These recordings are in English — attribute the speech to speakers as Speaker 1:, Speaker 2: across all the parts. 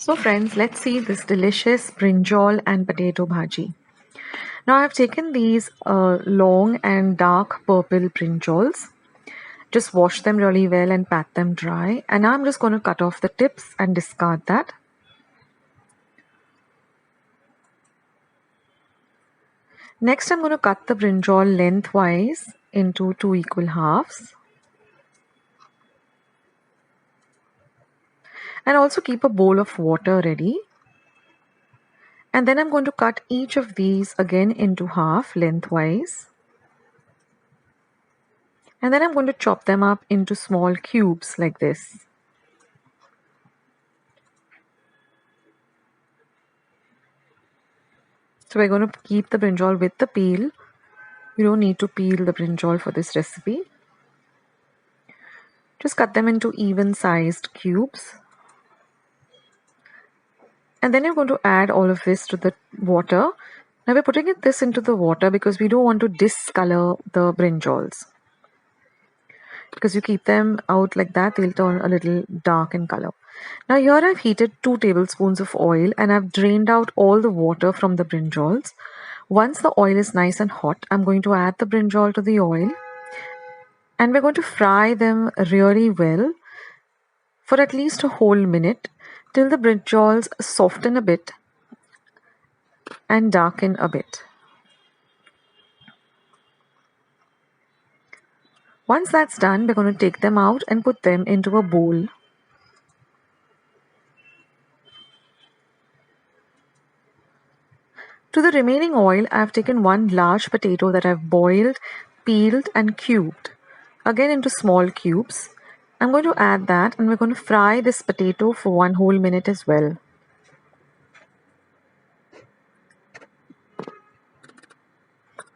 Speaker 1: So friends, let's see this delicious brinjal and potato bhaji. Now I've taken these long and dark purple brinjals. Just wash them really well and pat them dry. And now I'm just going to cut off the tips and discard that. Next I'm going to cut the brinjal lengthwise into 2 equal halves. And also keep a bowl of water ready. And then I'm going to cut each of these again into half lengthwise. And then I'm going to chop them up into small cubes like this. So we're going to keep the brinjal with the peel. You don't need to peel the brinjal for this recipe. Just cut them into even sized cubes. And then you're going to add all of this to the water. Now we're putting this into the water because we don't want to discolor the brinjals. Because you keep them out like that, they'll turn a little dark in color. Now here I've heated 2 tablespoons of oil and I've drained out all the water from the brinjals. Once the oil is nice and hot, I'm going to add the brinjal to the oil. And we're going to fry them really well for at least a whole minute till the brinjals soften a bit and darken a bit. Once that's done, we're going to take them out and put them into a bowl. To the remaining oil, I've taken 1 large potato that I've boiled, peeled and cubed, again into small cubes. I'm going to add that and we're going to fry this potato for 1 whole minute as well.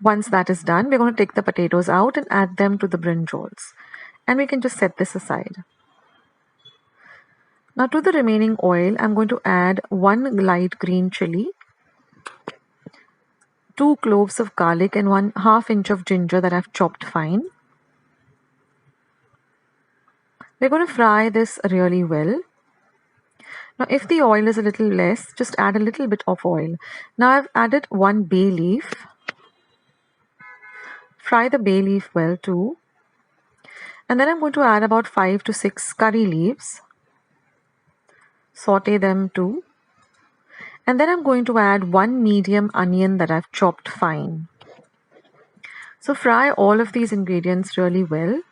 Speaker 1: Once that is done, we're going to take the potatoes out and add them to the brinjals. And we can just set this aside. Now to the remaining oil, I'm going to add 1 light green chili, 2 cloves of garlic and 1/2 inch of ginger that I've chopped fine. We're going to fry this really well. Now if the oil is a little less, just add a little bit of oil. Now I've added 1 bay leaf. Fry the bay leaf well too. And then I'm going to add about 5 to 6 curry leaves. Saute them too. And then I'm going to add 1 medium onion that I've chopped fine. So fry all of these ingredients really well.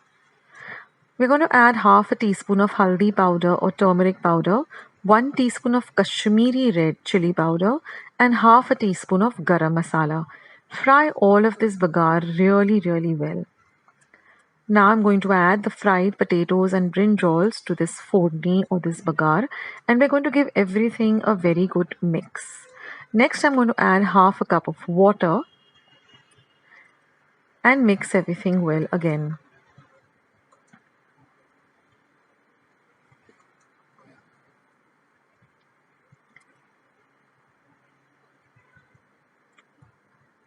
Speaker 1: We're going to add 1/2 teaspoon of haldi powder or turmeric powder, 1 teaspoon of Kashmiri red chili powder and 1/2 teaspoon of garam masala. Fry all of this bagar really well. Now I'm going to add the fried potatoes and brinjals to this fodni or this bagar, and we're going to give everything a very good mix. Next I'm going to add 1/2 cup of water and mix everything well again.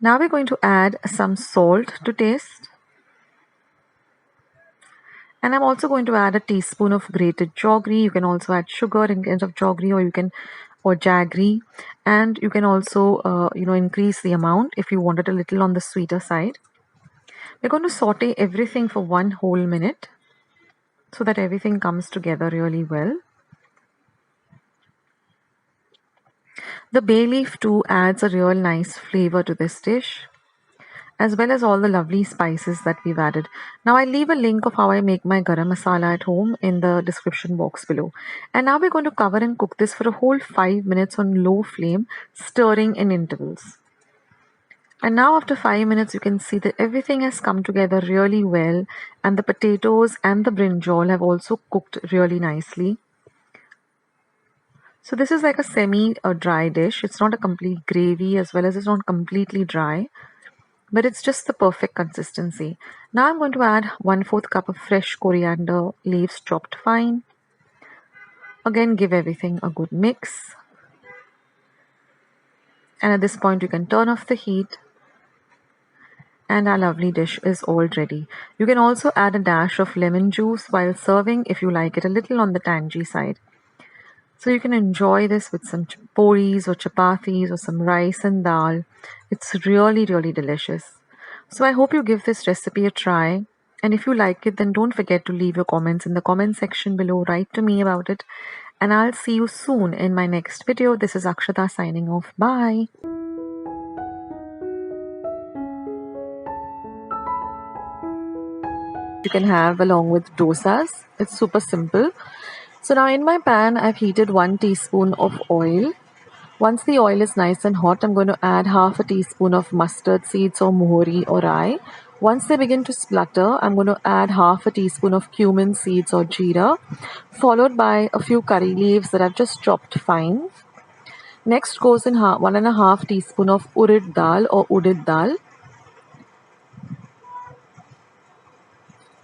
Speaker 1: Now we're going to add some salt to taste. And I'm also going to add a teaspoon of grated jaggery. You can also add sugar instead of jaggery, or jaggery. And you can also, increase the amount if you want it a little on the sweeter side. We're going to saute everything for 1 whole minute so that everything comes together really well. The bay leaf too adds a real nice flavor to this dish, as well as all the lovely spices that we've added. Now I'll leave a link of how I make my garam masala at home in the description box below. And now we're going to cover and cook this for a whole 5 minutes on low flame, stirring in intervals. And now after 5 minutes, you can see that everything has come together really well, and the potatoes and the brinjal have also cooked really nicely. So this is like a semi-dry dish. It's not a complete gravy as well as it's not completely dry, but it's just the perfect consistency. Now I'm going to add 1/4 cup of fresh coriander leaves chopped fine. Again, give everything a good mix. And at this point, you can turn off the heat. And our lovely dish is all ready. You can also add a dash of lemon juice while serving if you like it a little on the tangy side. So you can enjoy this with some puris or chapatis or some rice and dal. It's really, really delicious. So I hope you give this recipe a try. And if you like it, then don't forget to leave your comments in the comment section below. Write to me about it. And I'll see you soon in my next video. This is Akshata signing off. Bye. You can have along with dosas. It's super simple. So now in my pan, I've heated 1 teaspoon of oil. Once the oil is nice and hot, I'm going to add half a teaspoon of mustard seeds or mohori or rye. Once they begin to splutter, I'm going to add half a teaspoon of cumin seeds or jeera, followed by a few curry leaves that I've just chopped fine. Next goes in 1.5 teaspoon of urad dal or udid dal.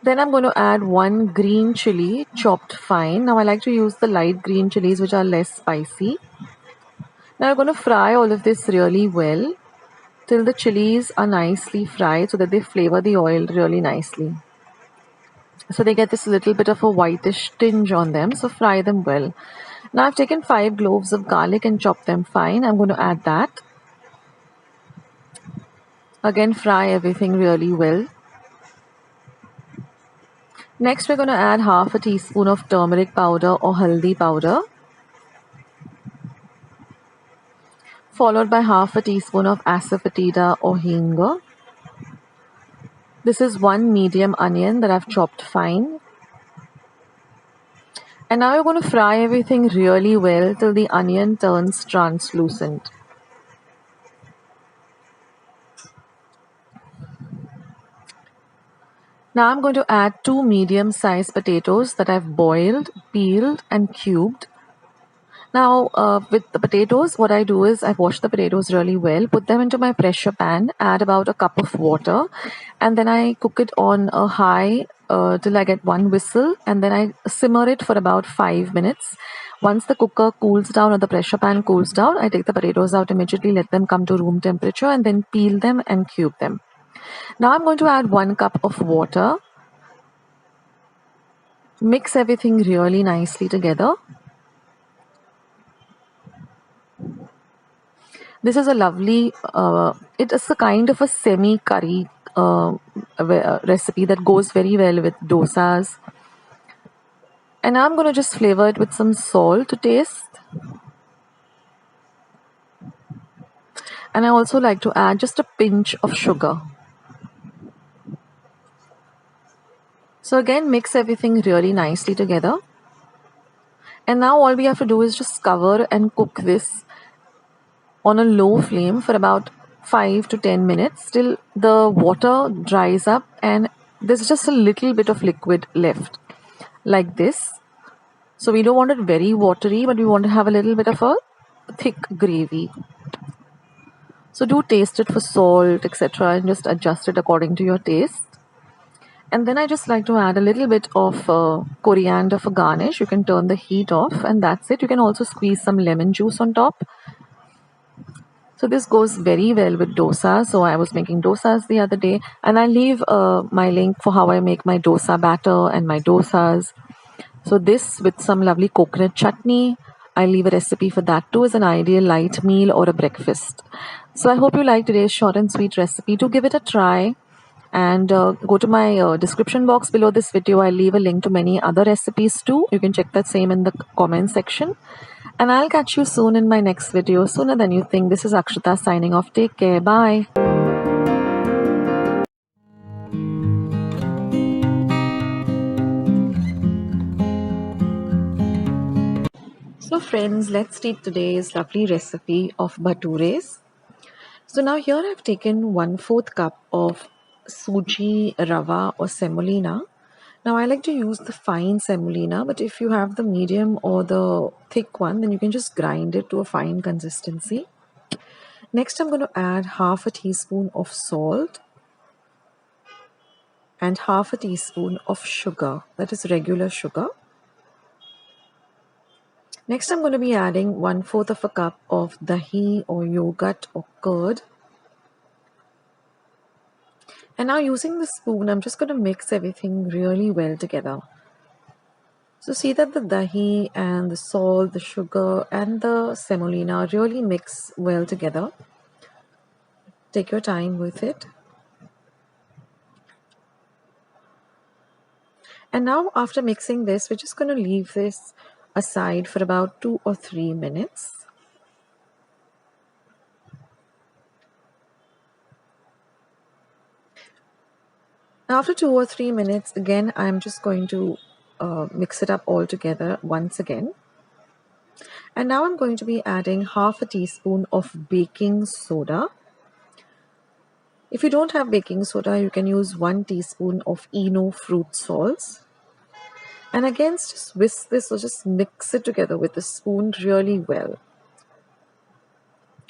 Speaker 1: Then I'm going to add 1 green chili chopped fine. Now I like to use the light green chilies which are less spicy. Now I'm going to fry all of this really well till the chilies are nicely fried so that they flavor the oil really nicely. So they get this little bit of a whitish tinge on them, so fry them well. Now I've taken 5 cloves of garlic and chopped them fine. I'm going to add that. Again, fry everything really well. Next, we're going to add half a teaspoon of turmeric powder or haldi powder, followed by half a teaspoon of asafoetida or hing. This is 1 medium onion that I've chopped fine. And now you're going to fry everything really well till the onion turns translucent. Now I'm going to add 2 medium-sized potatoes that I've boiled, peeled and cubed. Now with the potatoes, what I do is I wash the potatoes really well, put them into my pressure pan, add about a cup of water, and then I cook it on a high till I get 1 whistle, and then I simmer it for about 5 minutes. Once the cooker cools down or the pressure pan cools down, I take the potatoes out immediately, let them come to room temperature, and then peel them and cube them. Now I'm going to add 1 cup of water. Mix everything really nicely together. This is a lovely, it is a kind of a semi-curry recipe that goes very well with dosas. And I'm going to just flavor it with some salt to taste. And I also like to add just a pinch of sugar. So again, mix everything really nicely together. And now all we have to do is just cover and cook this on a low flame for about 5 to 10 minutes till the water dries up and there's just a little bit of liquid left, like this. So we don't want it very watery, but we want to have a little bit of a thick gravy. So do taste it for salt, etc., and just adjust it according to your taste. And then I just like to add a little bit of coriander for garnish. You can turn the heat off and that's it. You can also squeeze some lemon juice on top. So this goes very well with dosa. So I was making dosas the other day, and I'll leave my link for how I make my dosa batter and my dosas. So this with some lovely coconut chutney. I'll leave a recipe for that too as an ideal light meal or a breakfast. So I hope you like today's short and sweet recipe. Do give it a try. And go to my description box below this video. I'll leave a link to many other recipes too. You can check that same in the comment section. And I'll catch you soon in my next video, sooner than you think. This is Akshata signing off. Take care. Bye. So friends, let's eat today's lovely recipe of bhatures. So now here I've taken 1/4 cup of suji, rava or semolina. Now I like to use the fine semolina, but if you have the medium or the thick one, then you can just grind it to a fine consistency. Next I'm going to add half a teaspoon of salt and half a teaspoon of sugar, that is regular sugar. Next I'm going to be adding 1/4 of a cup of dahi or yogurt or curd. And now using the spoon, I'm just going to mix everything really well together. So see that the dahi and the salt, the sugar and the semolina really mix well together. Take your time with it. And now after mixing this, we're just going to leave this aside for about 2 or 3 minutes. After 2 or 3 minutes, again, I'm just going to mix it up all together once again. And now I'm going to be adding half a teaspoon of baking soda. If you don't have baking soda, you can use 1 teaspoon of Eno fruit salts. And again, just whisk this or just mix it together with a spoon really well.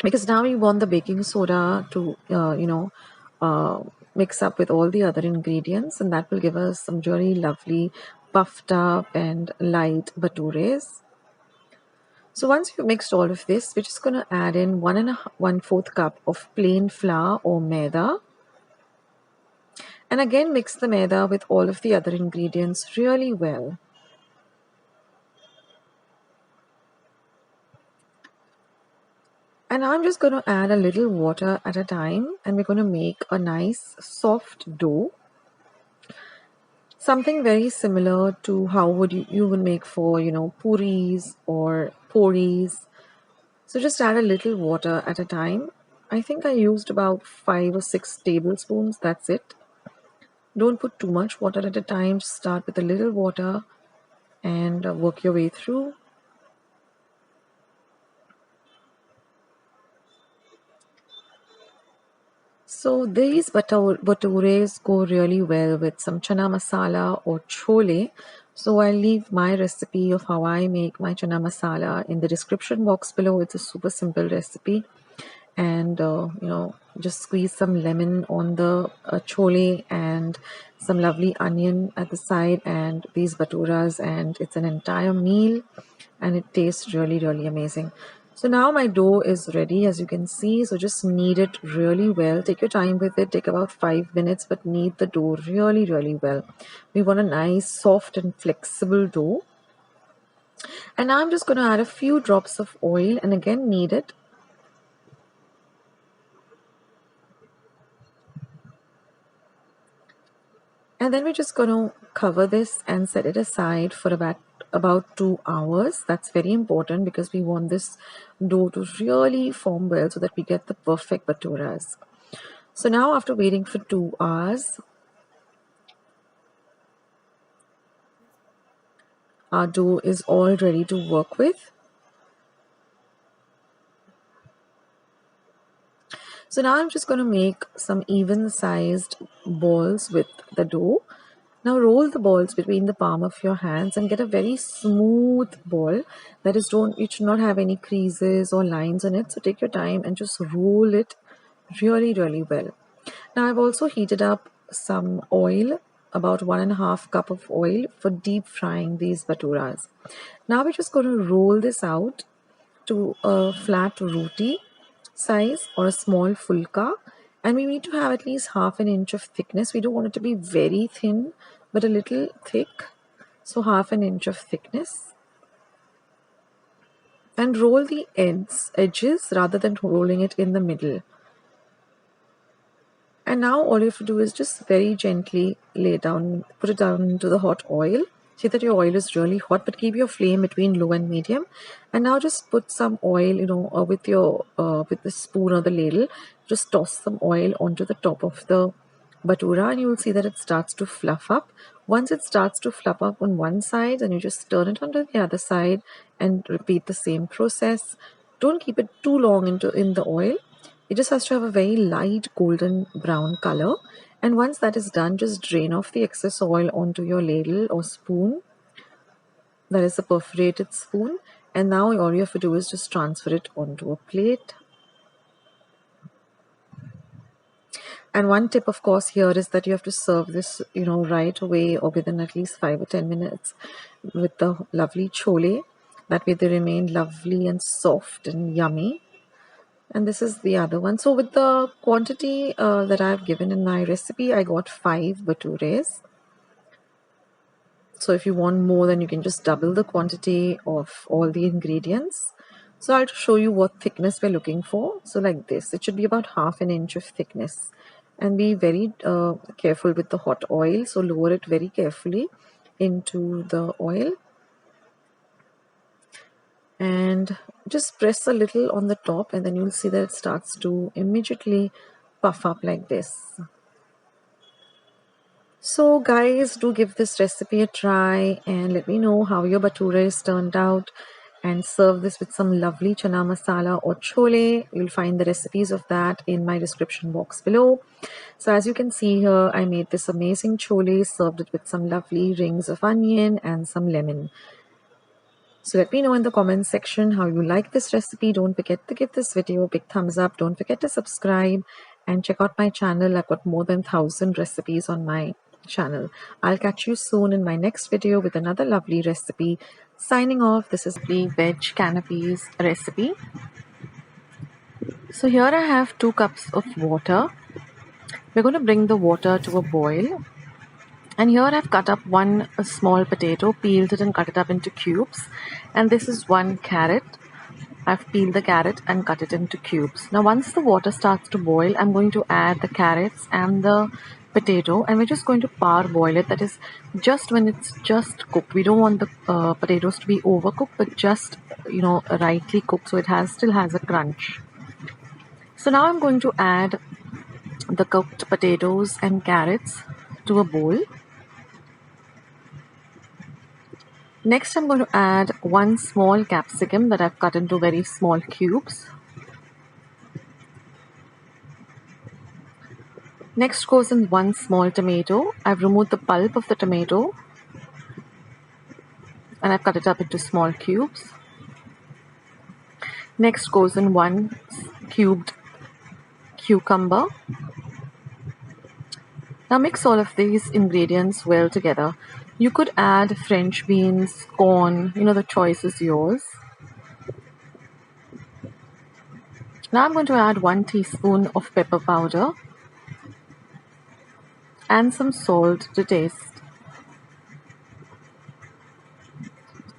Speaker 1: Because now we want the baking soda to, mix up with all the other ingredients, and that will give us some really lovely puffed up and light bhatures. So once you've mixed all of this, we're just going to add in 1 1/4 cup of plain flour or maida. And again, mix the maida with all of the other ingredients really well. And now I'm just going to add a little water at a time, and we're going to make a nice soft dough. Something very similar to how would you would make for, puris or poris. So just add a little water at a time. I think I used about 5 or 6 tablespoons. That's it. Don't put too much water at a time. Just start with a little water and work your way through. So these bhatures go really well with some chana masala or chole. So I'll leave my recipe of how I make my chana masala in the description box below. It's a super simple recipe. And just squeeze some lemon on the chole and some lovely onion at the side and these bhaturas, and it's an entire meal and it tastes really, really amazing. So now my dough is ready, as you can see. So just knead it really well. Take your time with it. Take about 5 minutes, but knead the dough really, really well. We want a nice, soft and flexible dough. And now I'm just going to add a few drops of oil and again knead it. And then we're just going to cover this and set it aside for about 2 hours. That's very important because we want this dough to really form well so that we get the perfect bhaturas. So now after waiting for 2 hours, our dough is all ready to work with. So now I'm just going to make some even sized balls with the dough. Now roll the balls between the palm of your hands and get a very smooth ball. That is, it should not have any creases or lines on it. So take your time and just roll it really, really well. Now I've also heated up some oil, about 1 1/2 cup of oil for deep frying these bhaturas. Now we're just going to roll this out to a flat roti size or a small fulka, and we need to have at least 1/2 inch of thickness. We don't want it to be very thin but a little thick, so 1/2 inch of thickness. And roll the edges rather than rolling it in the middle. And now all you have to do is just very gently put it down into the hot oil. See that your oil is really hot, but keep your flame between low and medium. And now just put some oil, with the spoon or the ladle, just toss some oil onto the top of the bhatura, and you will see that it starts to fluff up. Once it starts to fluff up on one side, and you just turn it onto the other side and repeat the same process. Don't keep it too long in the oil. It just has to have a very light golden brown color. And once that is done, just drain off the excess oil onto your ladle or spoon. That is a perforated spoon. And now all you have to do is just transfer it onto a plate. And one tip, of course, here is that you have to serve this, right away or within at least 5 or 10 minutes with the lovely chole. That way they remain lovely and soft and yummy. And this is the other one. So with the quantity that I've given in my recipe, I got 5 bhatures. So if you want more, then you can just double the quantity of all the ingredients. So I'll just show you what thickness we're looking for. So like this, it should be about half an inch of thickness. And be very careful with the hot oil. So lower it very carefully into the oil. And just press a little on the top, and then you'll see that it starts to immediately puff up like this. So guys, do give this recipe a try and let me know how your bhatures turned out, and serve this with some lovely chana masala or chole. You'll find the recipes of that in my description box below. So as you can see here, I made this amazing chole, served it with some lovely rings of onion and some lemon. So let me know in the comments section how you like this recipe. Don't forget to give this video a big thumbs up. Don't forget to subscribe and check out my channel. I've got more than 1,000 recipes on my channel. I'll catch you soon in my next video with another lovely recipe. Signing off, this is the Veg Canapes recipe. So here I have 2 cups of water. We're going to bring the water to a boil. And here I've cut up one small potato, peeled it and cut it up into cubes. And this is 1 carrot. I've peeled the carrot and cut it into cubes. Now once the water starts to boil, I'm going to add the carrots and the potato, and we're just going to parboil it. That is just when it's just cooked. We don't want the potatoes to be overcooked, but just, rightly cooked, so it still has a crunch. So now I'm going to add the cooked potatoes and carrots to a bowl. Next, I'm going to add 1 small capsicum that I've cut into very small cubes. Next goes in 1 small tomato. I've removed the pulp of the tomato and I've cut it up into small cubes. Next goes in 1 cubed cucumber. Now mix all of these ingredients well together. You could add French beans, corn, the choice is yours. Now I'm going to add 1 teaspoon of pepper powder and some salt to taste.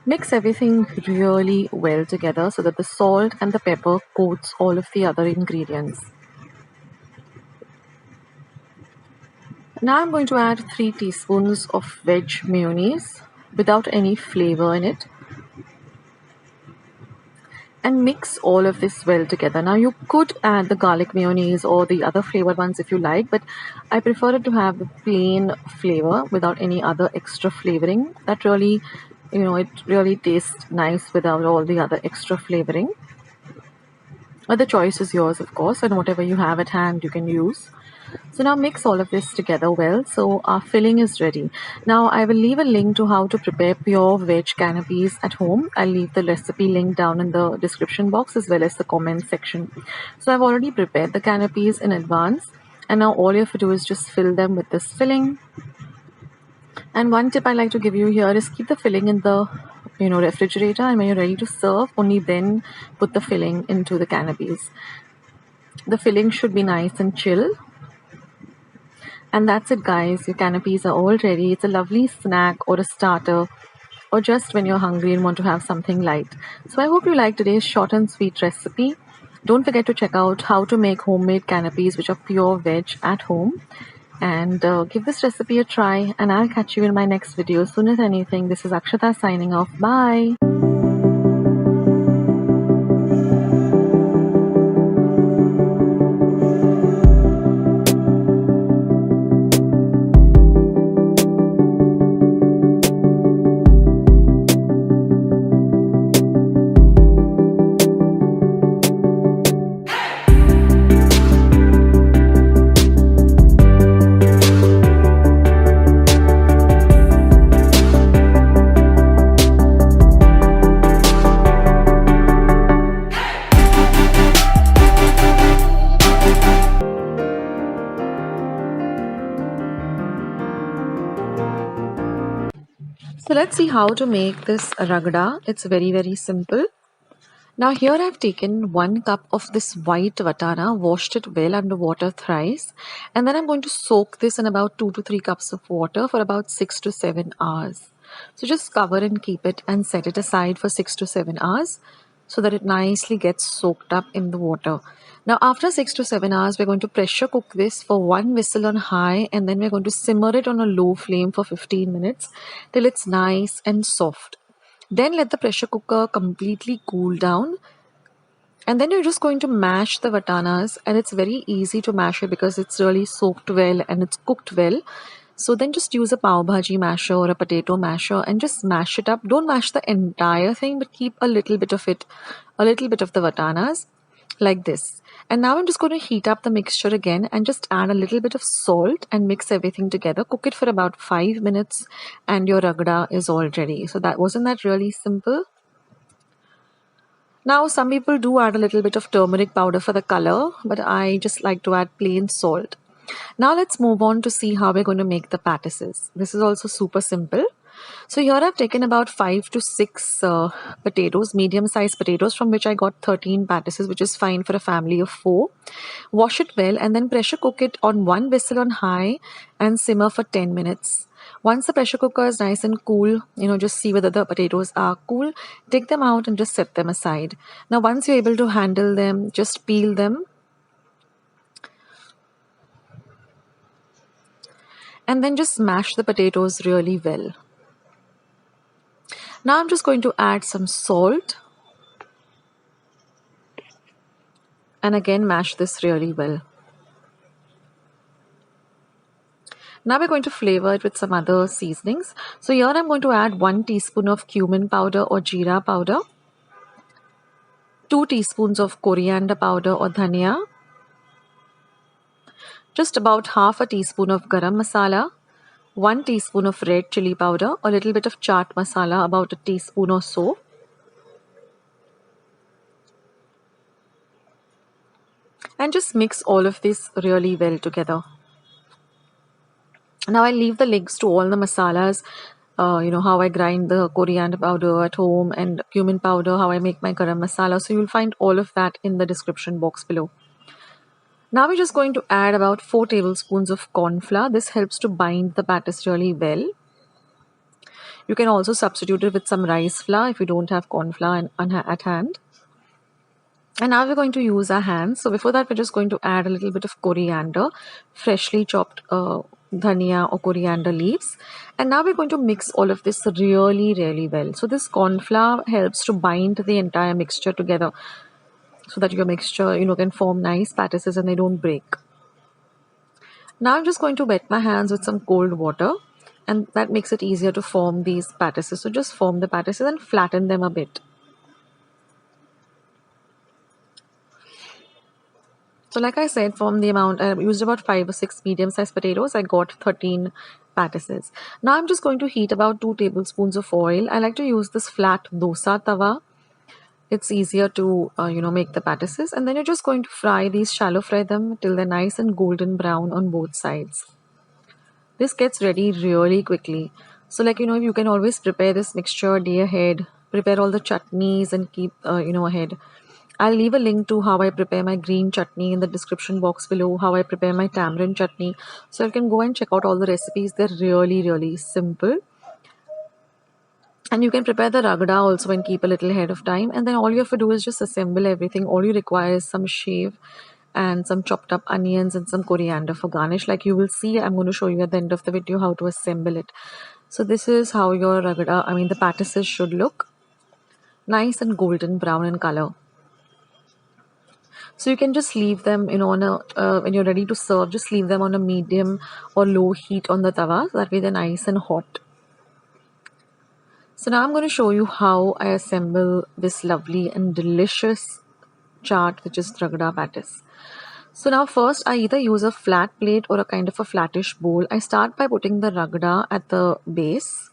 Speaker 1: Mix everything really well together so that the salt and the pepper coats all of the other ingredients. Now I'm going to add 3 teaspoons of veg mayonnaise without any flavor in it, and mix all of this well together. Now you could add the garlic mayonnaise or the other flavored ones if you like, but I prefer it to have the plain flavor without any other extra flavoring. That really, it really tastes nice without all the other extra flavoring. But the choice is yours, of course, and whatever you have at hand you can use. So now mix all of this together well. So our filling is ready. Now I will leave a link to how to prepare pure veg canapes at home. I'll leave the recipe link down in the description box as well as the comment section. So I've already prepared the canapes in advance, and now all you have to do is just fill them with this filling. And one tip I like to give you here is keep the filling in the refrigerator, and when you're ready to serve, only then put the filling into the canapes. The filling should be nice and chill. And that's it, guys. Your canapes are all ready. It's a lovely snack or a starter, or just when you're hungry and want to have something light. So I hope you liked today's short and sweet recipe. Don't forget to check out how to make homemade canapes which are pure veg at home. And give this recipe a try, and I'll catch you in my next video. Soon as anything, this is Akshata signing off. Bye. So let's see how to make this ragda. It's very, very simple. Now here I've taken 1 cup of this white vatana, washed it well under water thrice, and then I'm going to soak this in about 2 to 3 cups of water for about 6 to 7 hours. So just cover and keep it and set it aside for 6 to 7 hours so that it nicely gets soaked up in the water. Now after 6 to 7 hours, we're going to pressure cook this for 1 whistle on high, and then we're going to simmer it on a low flame for 15 minutes till it's nice and soft. Then let the pressure cooker completely cool down, and then you're just going to mash the vatanas, and it's very easy to mash it because it's really soaked well and it's cooked well. So then just use a pav bhaji masher or a potato masher and just mash it up. Don't mash the entire thing, but keep a little bit of it, a little bit of the vatanas like this. And now I'm just going to heat up the mixture again and just add a little bit of salt and mix everything together. Cook it for about 5 minutes and your ragda is all ready. So wasn't that really simple? Now, some people do add a little bit of turmeric powder for the color, but I just like to add plain salt. Now let's move on to see how we're going to make the pattices. This is also super simple. So here I've taken about 5 to 6 potatoes, medium-sized potatoes, from which I got 13 pattices, which is fine for a family of 4. Wash it well and then pressure cook it on 1 whistle on high and simmer for 10 minutes. Once the pressure cooker is nice and cool, just see whether the potatoes are cool, take them out and just set them aside. Now once you're able to handle them, just peel them and then just mash the potatoes really well. Now I'm just going to add some salt and again mash this really well. Now we're going to flavor it with some other seasonings. So here I'm going to add 1 teaspoon of cumin powder or jeera powder, 2 teaspoons of coriander powder or dhania, just about half a teaspoon of garam masala, 1 teaspoon of red chili powder, a little bit of chaat masala, about a teaspoon or so, and just mix all of this really well together. Now I'll leave the links to all the masalas, how I grind the coriander powder at home and cumin powder, how I make my garam masala. So you'll find all of that in the description box below. Now we're just going to add about 4 tablespoons of corn flour. This helps to bind the pattice really well. You can also substitute it with some rice flour if you don't have corn flour at hand. And now we're going to use our hands. So before that, we're just going to add a little bit of coriander, freshly chopped dhania or coriander leaves. And now we're going to mix all of this really, really well. So this corn flour helps to bind the entire mixture together so that your mixture, can form nice pattices and they don't break. Now I'm just going to wet my hands with some cold water, and that makes it easier to form these pattices. So just form the pattices and flatten them a bit. So like I said, from the amount, I used about 5 or 6 medium-sized potatoes. I got 13 pattices. Now I'm just going to heat about 2 tablespoons of oil. I like to use this flat dosa tawa. It's easier to, make the pattices. And then you're just going to shallow fry them till they're nice and golden brown on both sides. This gets ready really quickly. So you can always prepare this mixture a day ahead. Prepare all the chutneys and keep, ahead. I'll leave a link to how I prepare my green chutney in the description box below, how I prepare my tamarind chutney. So you can go and check out all the recipes. They're really, really simple. And you can prepare the ragda also and keep a little ahead of time. And then all you have to do is just assemble everything. All you require is some shave and some chopped up onions and some coriander for garnish. Like you will see, I'm going to show you at the end of the video how to assemble it. So this is how your the pattices should look. Nice and golden brown in color. So you can just leave them, on when you're ready to serve, just leave them on a medium or low heat on the tawa. So that way they're nice and hot. So now I'm going to show you how I assemble this lovely and delicious chaat, which is ragda pattice. So now first I either use a flat plate or a kind of a flattish bowl. I start by putting the ragda at the base.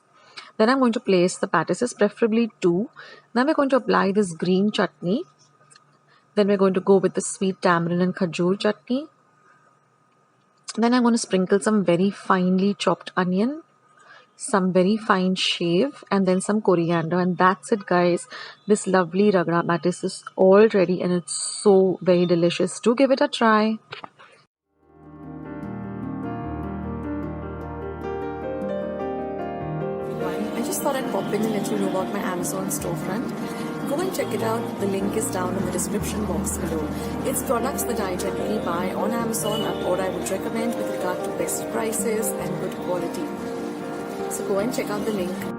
Speaker 1: Then I'm going to place the pattices, preferably 2. Then we're going to apply this green chutney. Then we're going to go with the sweet tamarind and khajur chutney. Then I'm going to sprinkle some very finely chopped onion, some very fine shave, and then some coriander. And that's it, guys. This lovely ragda pattice is all ready and it's so very delicious. Do give it a try. just thought I'd pop in and let you know about my Amazon storefront. Go and check it out. The link is down in the description box below. It's products that I generally buy on Amazon or I would recommend with regard to best prices and good quality. So go and check out the link.